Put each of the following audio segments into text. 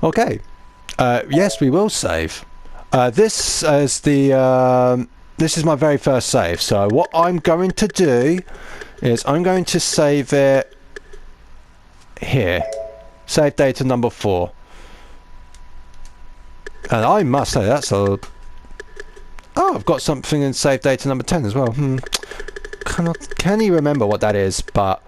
Okay. Yes, we will save. This is my very first save. So what I'm going to do is I'm going to save it here. Save data number 4. And I must say that's a... Oh, I've got something in save data number 10 as well. Can you remember what that is? But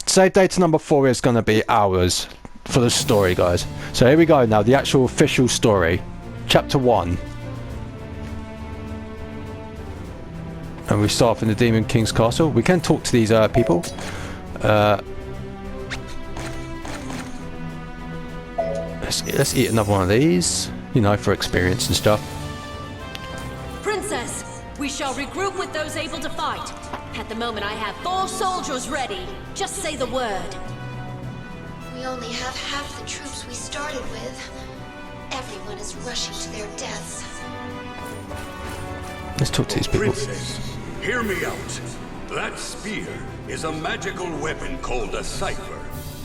save data number 4 is going to be ours for the story, guys. So here we go now, the actual official story. Chapter 1. And we start off in the Demon King's castle. We can talk to these people. Let's eat another one of these, you know, for experience and stuff. Princess, we shall regroup with those able to fight. At the moment I have 4 soldiers ready. Just say the word. We only have half the troops we started with. Everyone is rushing to their deaths. Let's talk to these people. Princess, hear me out. That spear is a magical weapon called a cipher.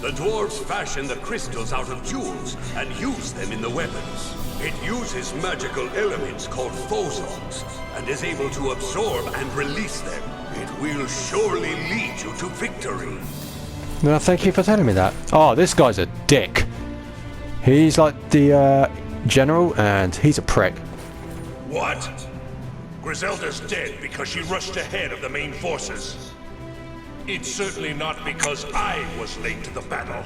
The dwarves fashion the crystals out of jewels and use them in the weapons. It uses magical elements called phosons and is able to absorb and release them. It will surely lead you to victory. Well, thank you for telling me that. Oh, this guy's a dick. He's like the general, and he's a prick. What? Griselda's dead because she rushed ahead of the main forces. It's certainly not because I was late to the battle.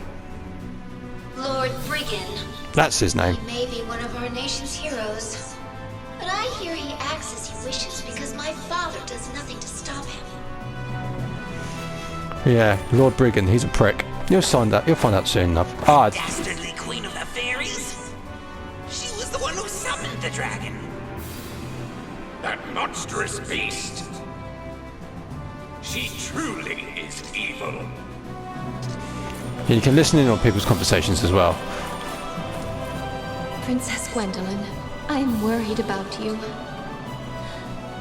Lord Brigand. That's his name. He may be one of our nation's heroes. But I hear he acts as he wishes because my father does nothing to stop him. Yeah, Lord Brigand, he's a prick. You'll find out soon enough. Ah, Dastardly queen of the fairies? She was the one who summoned the dragon. That monstrous beast. She truly is evil. you can listen in on people's conversations as well. Princess Gwendolyn, I am worried about you.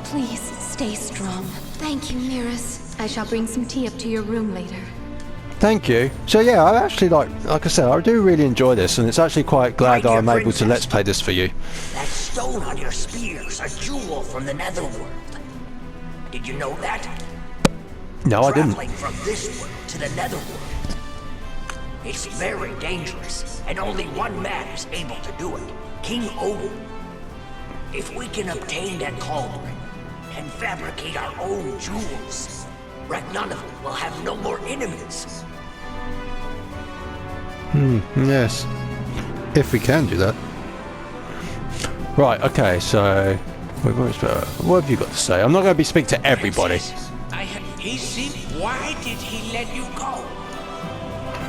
Please stay strong. Thank you, Miras. I shall bring some tea up to your room later. Thank you. So yeah, I actually like I said, I do really enjoy this, and it's actually quite glad that I'm able to let's play this for you. That stone on your spear's a jewel from the Netherworld. Did you know that? No, I didn't. Traveling from this world to the Netherworld. It's very dangerous, and only one man is able to do it. King Odin. If we can obtain that cauldron and fabricate our own jewels, Ragnarsson will have no more enemies. Yes. If we can do that. Right, okay, so... What have you got to say? I'm not going to be speaking to everybody. Why did he let you go?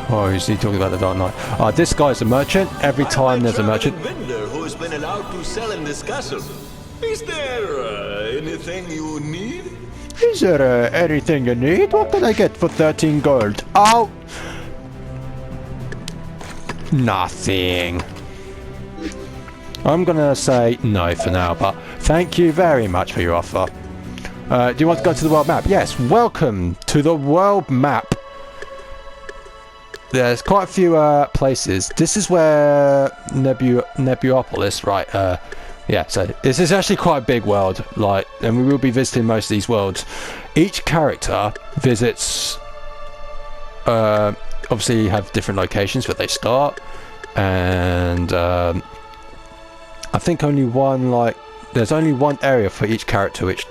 Oh, is he talking about the Dark Knight? This guy's a merchant. Every time there's a merchant... vendor who has been allowed to sell in this castle. Is there anything you need? Is there anything you need? What can I get for 13 gold? Oh! Nothing. I'm gonna say no for now, but thank you very much for your offer. Do you want to go to the world map? Yes, welcome to the world map. There's quite a few places. This is where Nebulopolis, right? Yeah, so this is actually quite a big world, like, and we will be visiting most of these worlds. Each character visits, obviously you have different locations where they start, and I think only one, like, there's only one area for each character which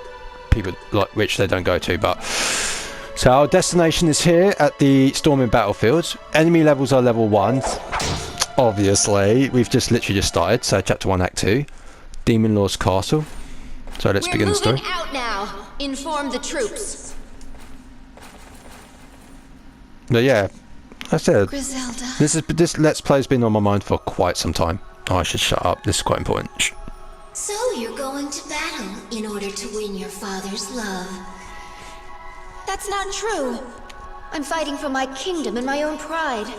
people, like, which they don't go to, but... So our destination is here at the Storming Battlefields. Enemy levels are level 1. Obviously, we've literally just started, so Chapter 1, Act 2. Demon Lord's Castle. So let's begin the story. We're moving out now. Inform the troops. But yeah, I said, Griselda. this Let's Play has been on my mind for quite some time. Oh, I should shut up. This is quite important. Shh. So you're going to battle in order to win your father's love. That's not true. I'm fighting for my kingdom and my own pride.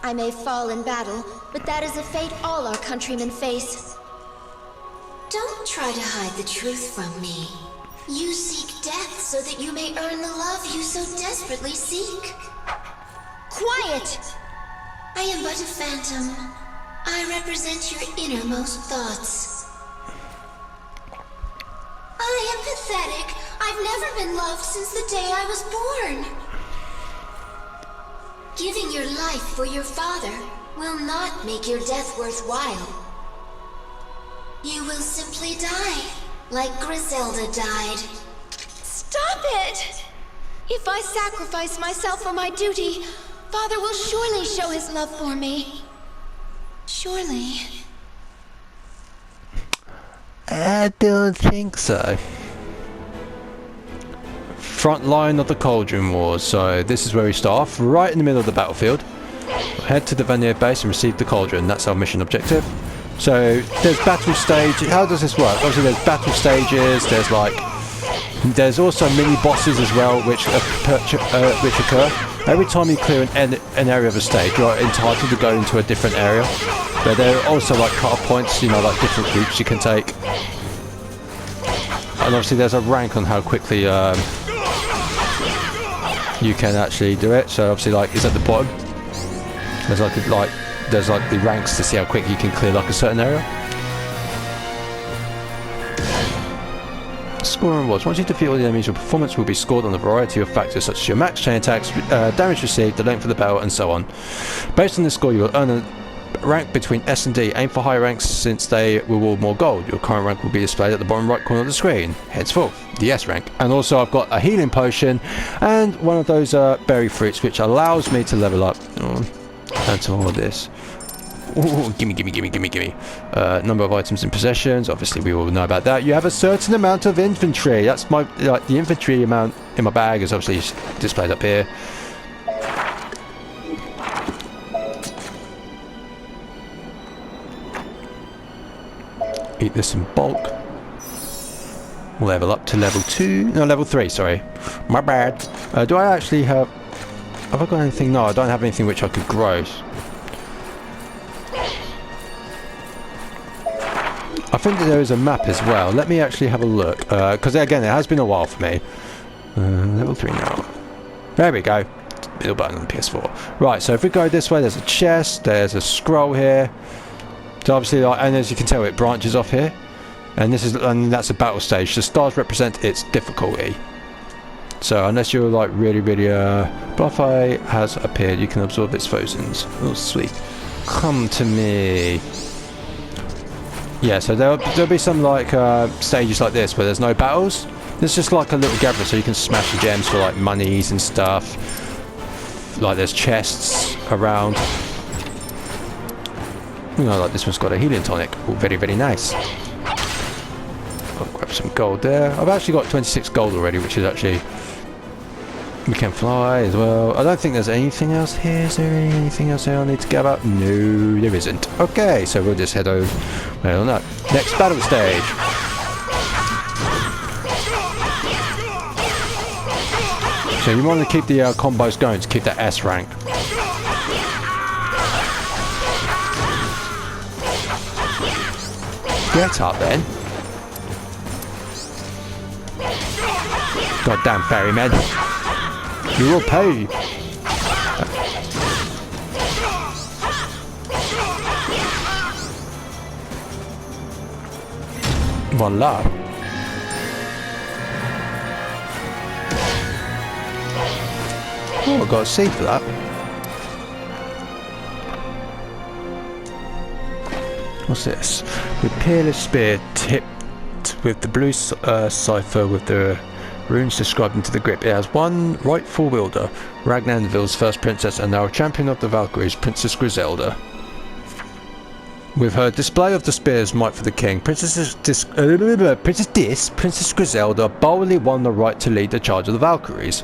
I may fall in battle, but that is a fate all our countrymen face. Don't try to hide the truth from me. You seek death so that you may earn the love you so desperately seek. Quiet! I am but a phantom. I represent your innermost thoughts. I am pathetic. I've never been loved since the day I was born. Giving your life for your father will not make your death worthwhile. You will simply die, like Griselda died. Stop it! If I sacrifice myself for my duty, Father will surely show his love for me. Surely. I don't think so. Front line of the Cauldron Wars. So this is where we start off, right in the middle of the battlefield. Head to the Vanir base and receive the Cauldron. That's our mission objective. So there's battle stage. How does this work? Obviously there's battle stages. There's also mini bosses as well, which occur. Every time you clear an area of a stage, you're entitled to go into a different area. But there are also like cut-off points, you know, like different routes you can take. And obviously there's a rank on how quickly you can actually do it. So obviously, like, it's at the bottom. There's like the ranks to see how quick you can clear like a certain area. Score rewards. Once you defeat all the enemies, your performance will be scored on a variety of factors such as your max chain attacks, damage received, the length of the battle, and so on. Based on this score, you will earn a rank between S and D. Aim for higher ranks since they reward more gold. Your current rank will be displayed at the bottom right corner of the screen. Henceforth, the S rank. And also I've got a healing potion and one of those berry fruits which allows me to level up. And to all of this. Ooh, gimme. Number of items in possessions. Obviously, we all know about that. You have a certain amount of infantry. That's my the infantry amount in my bag is obviously displayed up here. Eat this in bulk. Level up to level 2. No, level 3. Sorry, my bad. Do I actually have? Have I got anything? No, I don't have anything which I could grow. I think that there is a map as well. Let me actually have a look. Because again, it has been a while for me. Level 3 now. There we go. Middle button on the PS4. Right, so if we go this way, there's a chest. There's a scroll here. So obviously, and as you can tell, it branches off here. And that's a battle stage. The stars represent its difficulty. So unless you're like really Bluffeye has appeared, you can absorb its foes. Oh sweet. Come to me. Yeah, so there'll be some like stages like this where there's no battles. There's just like a little gathering, so you can smash the gems for like monies and stuff. Like there's chests around. You know, like this one's got a healing tonic. Oh, very nice. I'll grab some gold there. I've actually got 26 gold already, which is actually... We can fly as well. I don't think there's anything else here. Is there anything else here I need to get about? No, there isn't. Okay, so we'll just head over. Well, no. Next battle stage. So you want to keep the combos going to keep that S rank. Get up then. Goddamn ferryman. You will pay. Voila. Oh, I got a C for that. What's this? With peerless spear tipped with the blue cipher with the runes described into the grip. It has one rightful wielder, Ragnarville's first princess and now champion of the Valkyries, Princess Griselda. With her display of the spear's might for the king, Princess Griselda boldly won the right to lead the charge of the Valkyries.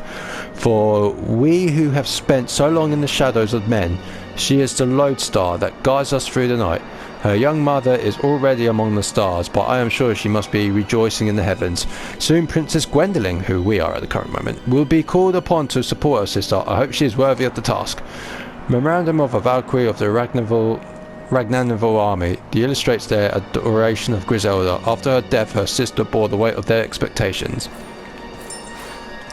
For we who have spent so long in the shadows of men, she is the lodestar that guides us through the night. Her young mother is already among the stars, but I am sure she must be rejoicing in the heavens. Soon Princess Gwendolen, who we are at the current moment, will be called upon to support her sister. I hope she is worthy of the task. Memorandum of a Valkyrie of the Ragnarville army. The illustrates their adoration of Griselda. After her death, her sister bore the weight of their expectations.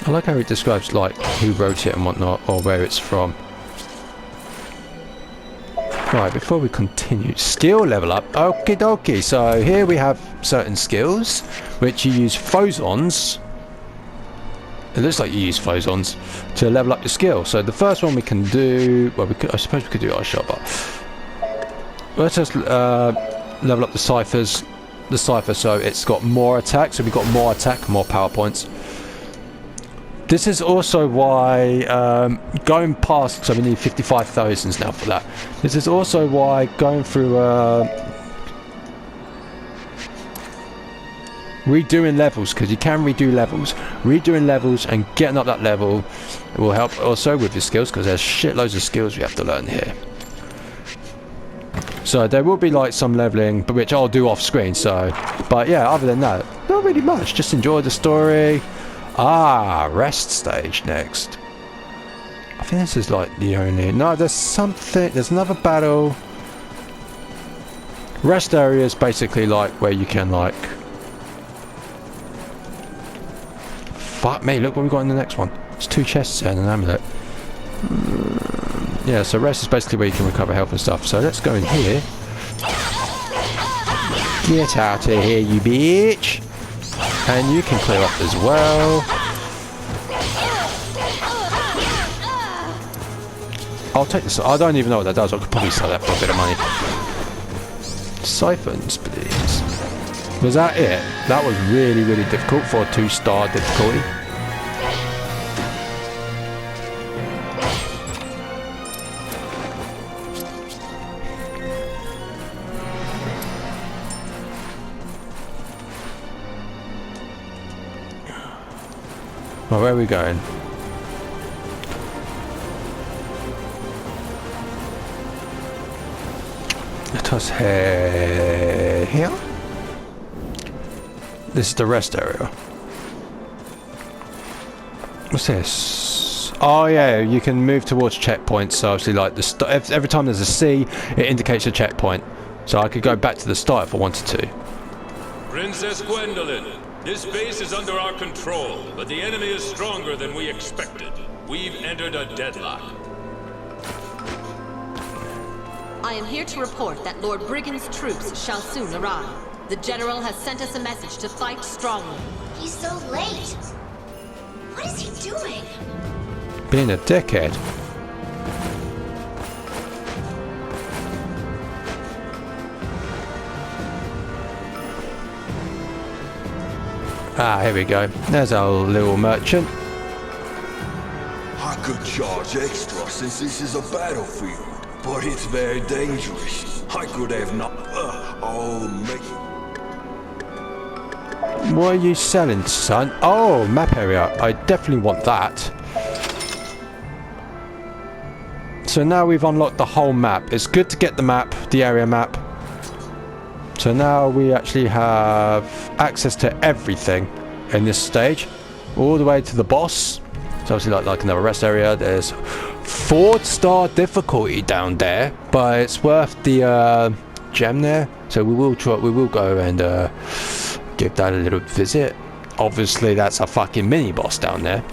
I like how it describes like who wrote it and whatnot, or where it's from. Right, before we continue, skill level up. Okie dokie. So here we have certain skills, which you use phosons. It looks like you use phosons to level up your skill. So the first one we can do, well, I suppose we could do our shot, but let's just level up the ciphers. The cipher, so it's got more attack. So we've got more attack, more power points. This is also why going past, so we need 55,000 now for that. This is also why going through redoing levels, because you can redoing levels and getting up that level will help also with your skills, because there's shitloads of skills we have to learn here. So there will be like some leveling, but which I'll do off screen. So, but yeah, other than that, not really much. Just enjoy the story. Rest stage next. I think this is like the only... No, there's something... There's another battle. Rest area is basically like where you can like... Fuck me, look what we got in the next one. It's 2 chests and an amulet. Yeah, so rest is basically where you can recover health and stuff. So let's go in here. Get out of here, you bitch! And you can clear up as well. I'll take this. I don't even know what that does. I could probably sell that for a bit of money. Siphons, please. Was that it? That was really, really difficult for a 2-star difficulty. Well, where are we going? Let us head here. This is the rest area. What's this? Oh yeah, you can move towards checkpoints. So obviously, like every time there's a C, it indicates a checkpoint. So I could go back to the start if I wanted to. Princess Gwendolyn, this base is under our control, but the enemy is stronger than we expected. We've entered a deadlock. I am here to report that Lord Brigand's troops shall soon arrive. The General has sent us a message to fight strongly. He's so late. What is he doing? Being a dickhead. Here we go. There's our little merchant. I could charge extra since this is a battlefield, but it's very dangerous. I could have not... What are you selling, son? Oh, map area. I definitely want that. So now we've unlocked the whole map. It's good to get the map, the area map. So now we actually have access to everything in this stage, all the way to the boss. So obviously like another rest area. There's 4-star difficulty down there, but it's worth the gem there. So we will try. We will go and give that a little visit. Obviously that's a fucking mini boss down there.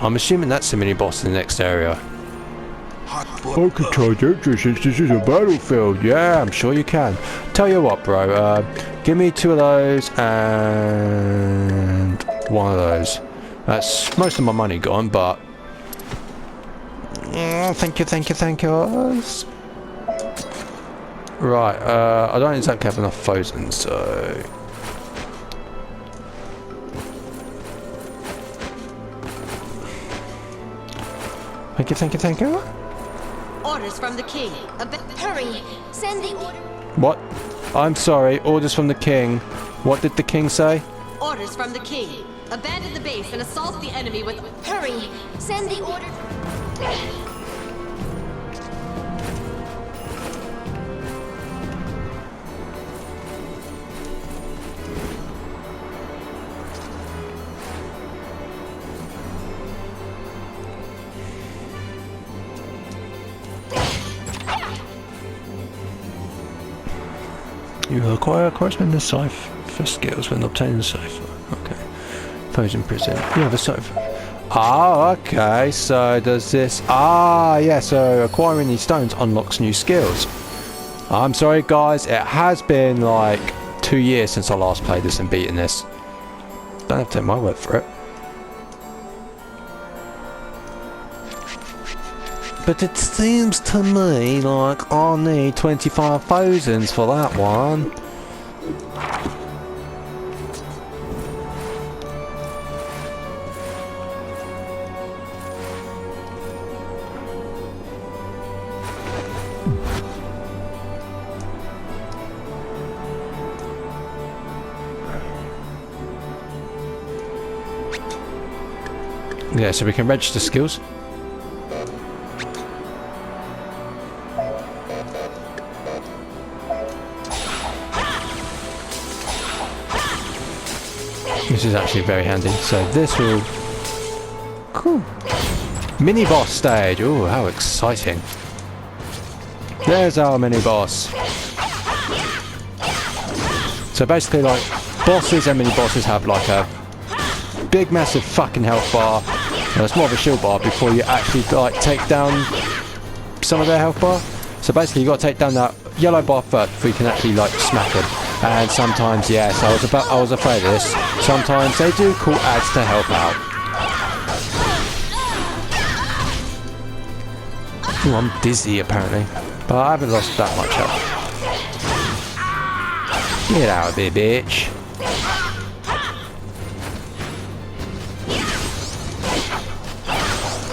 I'm assuming that's the mini boss in the next area. I can charge extra since this is a battlefield. Yeah, I'm sure you can. Tell you what, bro. Give me 2 of those and 1 of those. That's most of my money gone, but thank you. Right. I don't exactly have enough phosons, so. Thank you. Orders from the king. Hurry! Send the order. What? I'm sorry. Orders from the king. What did the king say? Orders from the king. Abandon the base and assault the enemy with... Hurry! Send the order. You acquire a corresponding cipher skills when obtaining the cipher. Okay. Foes in prison. You have a cipher. Oh, okay. So does this... Ah, yeah. So acquiring these stones unlocks new skills. I'm sorry, guys. It has been like 2 years since I last played this and beaten this. Don't have to take my word for it. But it seems to me like I'll need 25,000 for that one. Yeah, so we can register skills. This is actually very handy. So this will... Cool. Mini boss stage. Oh, how exciting. There's our mini boss. So basically, like, bosses and mini bosses have like a big massive fucking health bar. And it's more of a shield bar before you actually like take down some of their health bar. So basically you got to take down that yellow bar first before you can actually like smack them. And sometimes, yes, I was afraid of this. Sometimes they do call ads to help out. Ooh, I'm dizzy apparently, but I haven't lost that much health. Get out of here, bitch.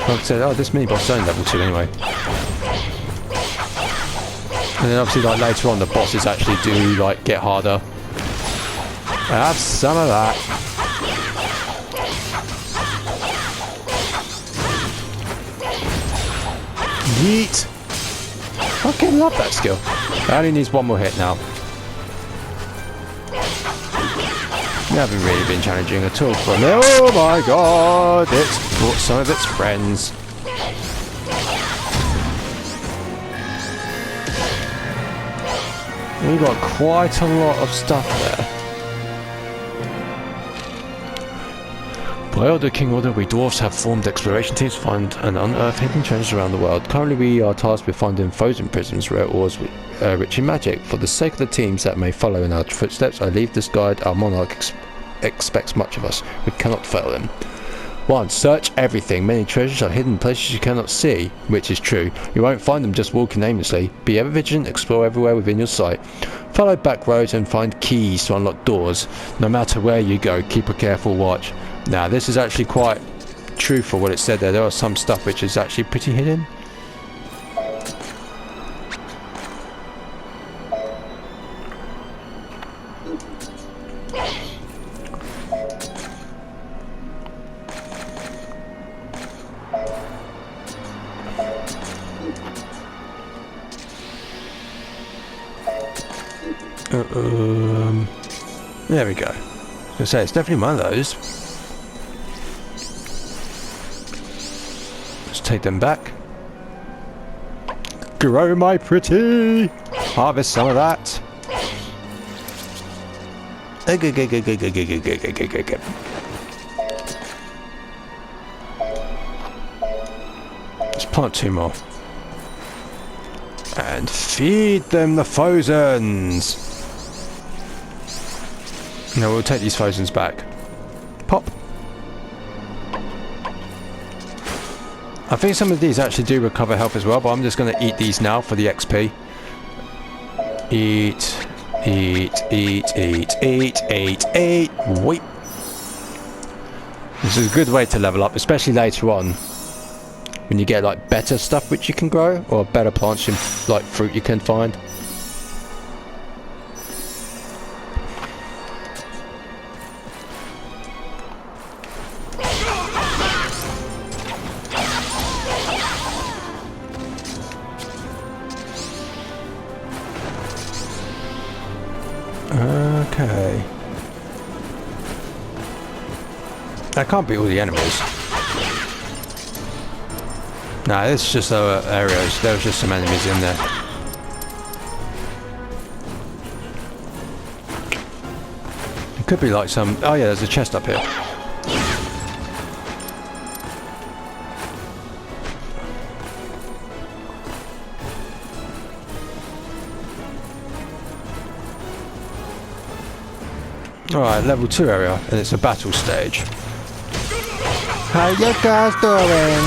Like I said, oh, this mini boss is only level 2 anyway. And then obviously, like later on, the bosses actually do like get harder. Have some of that. Yeet. Fucking love that skill. It only needs one more hit now. We haven't really been challenging at all for me. Oh my god! It's brought some of its friends. We've got quite a lot of stuff there. By order King Order, we dwarves have formed exploration teams to find and unearth hidden treasures around the world. Currently we are tasked with finding frozen prisms, rare ores rich in magic. For the sake of the teams that may follow in our footsteps, I leave this guide. Our monarch expects much of us. We cannot fail him. 1. Search everything. Many treasures are hidden in places you cannot see, which is true. You won't find them just walking aimlessly. Be ever vigilant, explore everywhere within your sight. Follow back roads and find keys to unlock doors. No matter where you go, keep a careful watch. Now, this is actually quite truthful what it said there. There are some stuff which is actually pretty hidden. There we go. I was going to say, it's definitely one of those. Let's take them back. Grow my pretty! Harvest some of that. Let's plant 2 more. And feed them the Fozens! No, we'll take these Fozens back. Pop. I think some of these actually do recover health as well, but I'm just going to eat these now for the XP. Eat. Wait. This is a good way to level up, especially later on. When you get like better stuff which you can grow, or better plants and like fruit you can find. Okay. I can't beat all the enemies. Nah, it's just other areas. There was just some enemies in there. It could be like some... Oh yeah, there's a chest up here. Alright, level 2 area, and it's a battle stage. How you guys doing?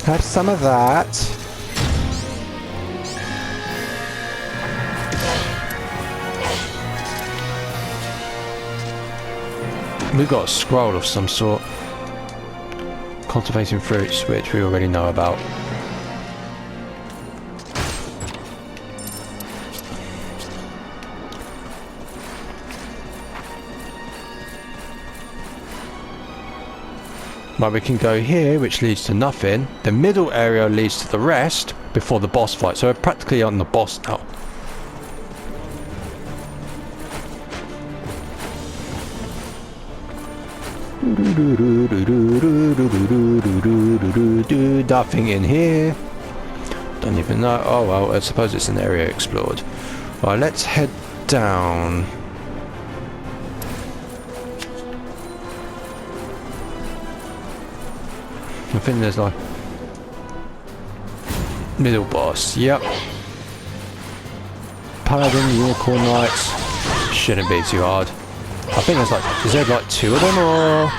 Have some of that. We've got a scroll of some sort. Cultivating fruits, which we already know about. But we can go here, which leads to nothing. The middle area leads to the rest before the boss fight. So we're practically on the boss now. Nothing in here. Don't even know. Oh well, I suppose it's an area explored. Right, let's head down. I think there's like middle boss. Yep. Paladin, Unicorn Knights. Shouldn't be too hard. I think there's like, is there like 2 of them or?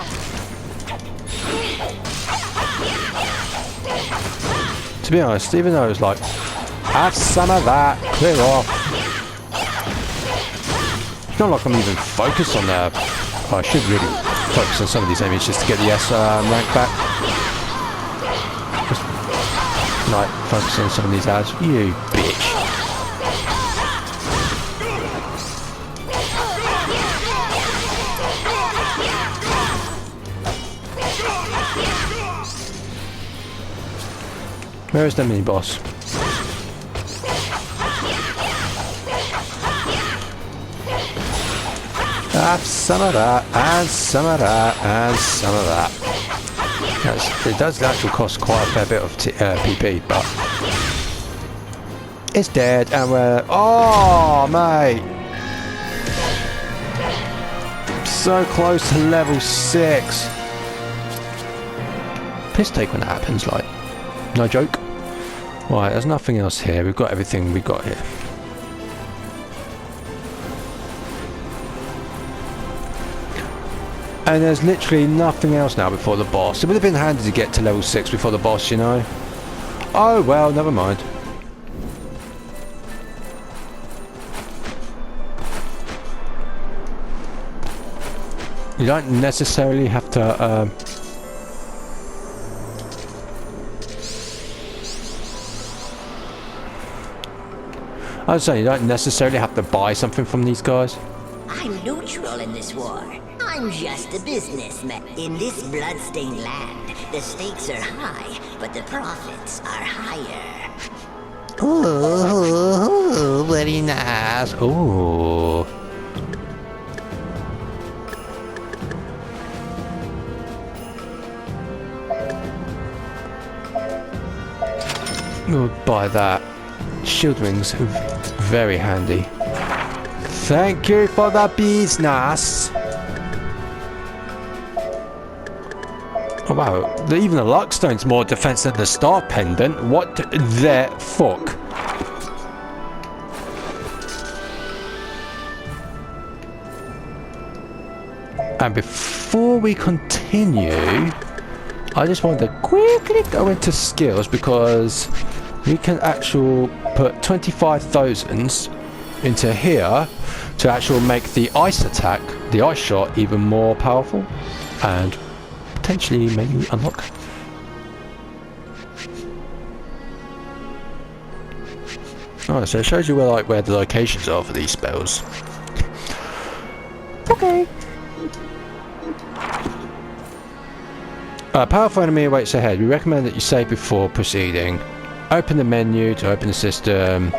To be honest, even though it's like, have some of that, clear off. It's not like I'm even focused on that. Oh, I should really focus on some of these enemies just to get the S rank back. Just like focus on some of these ads. You bitch. Where is the mini boss? Have some of that, and some of that, and some of that. It does actually cost quite a fair bit of PP, but it's dead, and we're oh mate, so close to level 6. Piss take when that happens, like no joke. Right, there's nothing else here. We've got everything we got here. And there's literally nothing else now before the boss. It would have been handy to get to level 6 before the boss, you know. Oh well, never mind. You don't necessarily have to I was saying, you don't necessarily have to buy something from these guys. I'm neutral in this war. I'm just a businessman. In this bloodstained land, the stakes are high, but the profits are higher. Ooh, very nice. Ooh. We'll buy that. Shield rings, very handy. Thank you for the business. Oh wow, even the Luckstone's more defense than the Star Pendant. What the fuck? And before we continue, I just want to quickly go into skills because we can actually put 25,000 into here to actually make the ice attack, the ice shot, even more powerful and potentially maybe unlock. Oh, so it shows you where the locations are for these spells. Okay. Powerful enemy awaits ahead. We recommend that you save before proceeding. Open the menu to open the system.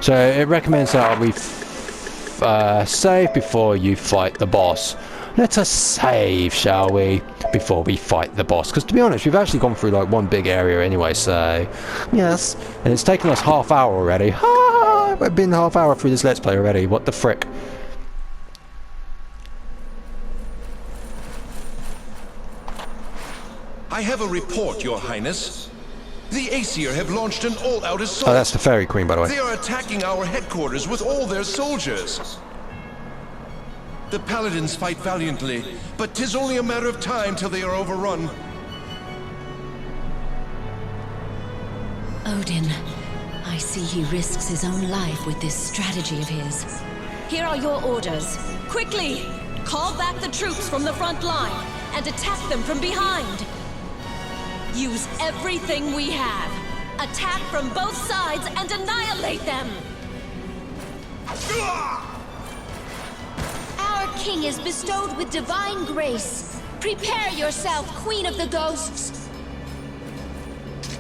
So it recommends that we save before you fight the boss. Let us save, shall we, before we fight the boss. Because to be honest, we've actually gone through like one big area anyway, so yes. And it's taken us half hour already. We've been half hour through this Let's Play already. What the frick? I have a report, Your Highness. The Aesir have launched an all-out assault. Oh, that's the Fairy Queen, by the way. They are attacking our headquarters with all their soldiers. The Paladins fight valiantly, but 'tis only a matter of time till they are overrun. Odin, I see he risks his own life with this strategy of his. Here are your orders. Quickly! Call back the troops from the front line and attack them from behind. Use everything we have. Attack from both sides and annihilate them! Our king is bestowed with divine grace. Prepare yourself, Queen of the Ghosts.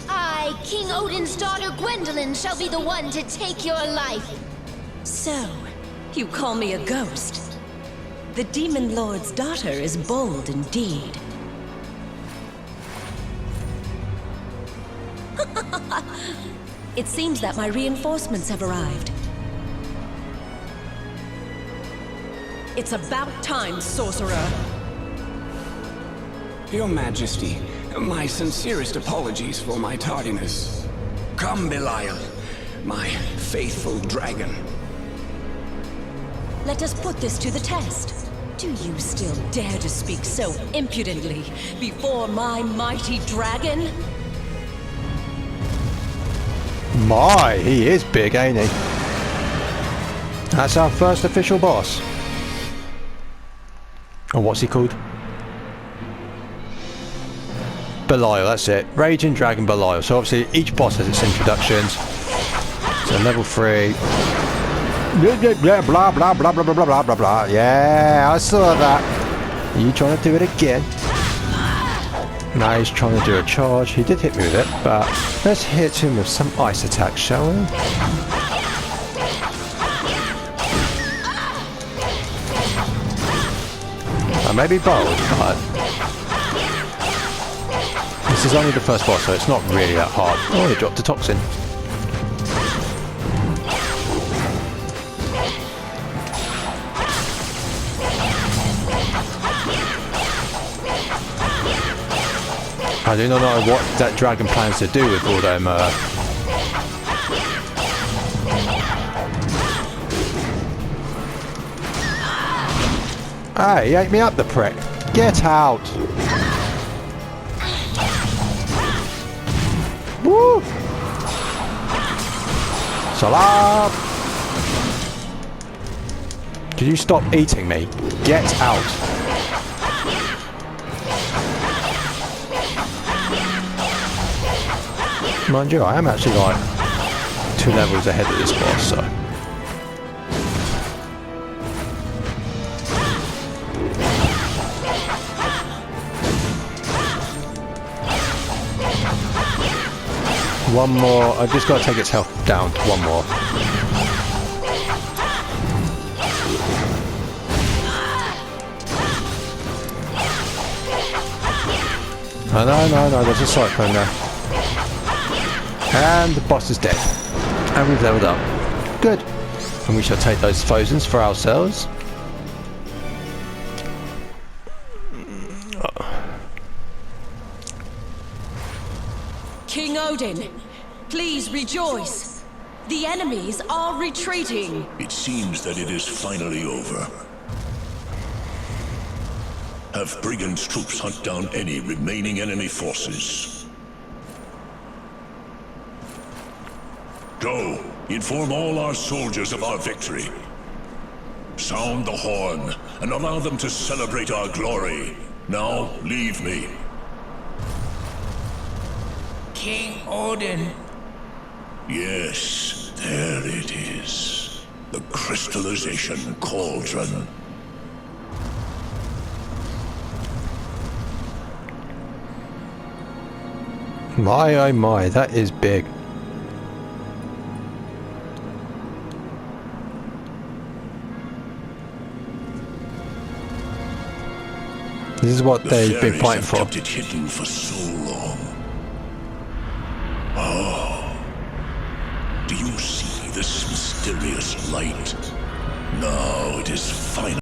I, King Odin's daughter Gwendolyn, shall be the one to take your life. So, you call me a ghost? The Demon Lord's daughter is bold indeed. It seems that my reinforcements have arrived. It's about time, sorcerer. Your Majesty, my sincerest apologies for my tardiness. Come, Belial, my faithful dragon. Let us put this to the test. Do you still dare to speak so impudently before my mighty dragon? My, he is big, ain't he? That's our first official boss. And what's he called? Belial, that's it. Raging Dragon Belial. So obviously each boss has its introductions. So level 3. Blah blah blah blah blah blah blah blah blah blah. Yeah, I saw that. Are you trying to do it again? Now he's trying to do a charge. He did hit me with it, but let's hit him with some ice attacks, shall we? I may be bold, but this is only the first boss, so it's not really that hard. Oh, he dropped a toxin. I do not know what that dragon plans to do with all them. Hey, he ate me up, the prick. Get out. Woo! Salam! Could you stop eating me? Get out. Mind you, I am actually like 2 levels ahead of this boss, so. One more, I've just got to take its health down to 1 more. No, there's a cyclone there. And the boss is dead. And we've leveled up. Good. And we shall take those thousands for ourselves. King Odin, please rejoice. The enemies are retreating. It seems that it is finally over. Have Brigand's troops hunt down any remaining enemy forces. Go, inform all our soldiers of our victory. Sound the horn, and allow them to celebrate our glory. Now, leave me. King Odin. Yes, there it is. The crystallization cauldron. My, oh my, that is big. This is what they've been fighting for. Kept it hidden for so long. Oh, do you see this mysterious light? Now it is final.